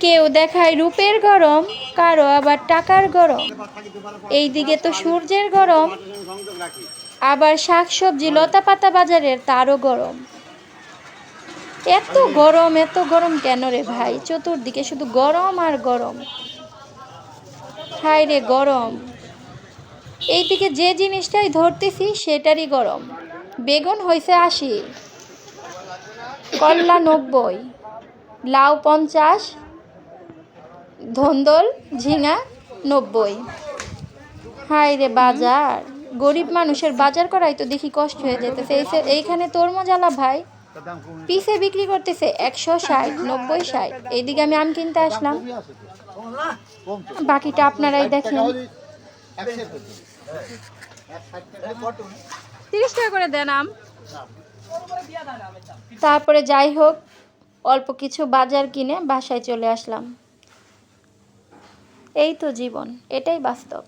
কেউ দেখায় রূপের গরম, কারো আবার টাকার গরম। এইদিকে তো সূর্যের গরম, আবার শাকসবজি লতাপাতা বাজারের তারও গরম। এত গরম কেন রে ভাই? চতুর্দিকে শুধু গরম আর গরম। হায় রে গরম! এইদিকে যে জিনিসটাই ধরতেছি সেটারই গরম। বেগুন হইছে ৮০, করলা ৯০, লাউ ৫০, ধন্দল ঝিঙা ৯০। হায় রে বাজার! গরিব মানুষের বাজার করাই তো দেখি কষ্ট হয়ে যেতেছে। এইখানে তরমুজ আলা ভাই পিসে বিক্রি করতেছে ১৬০, ৯০, ৬০। এইদিকে আমি আম কিনতে আসলাম, বাকিটা আপনারাই দেখেন। ৩০ টাকা করে দেন আম। তারপরে যাই হোক, অল্প কিছু বাজার কিনে বাসায় চলে আসলাম। এই তো জীবন, এটাই বাস্তব।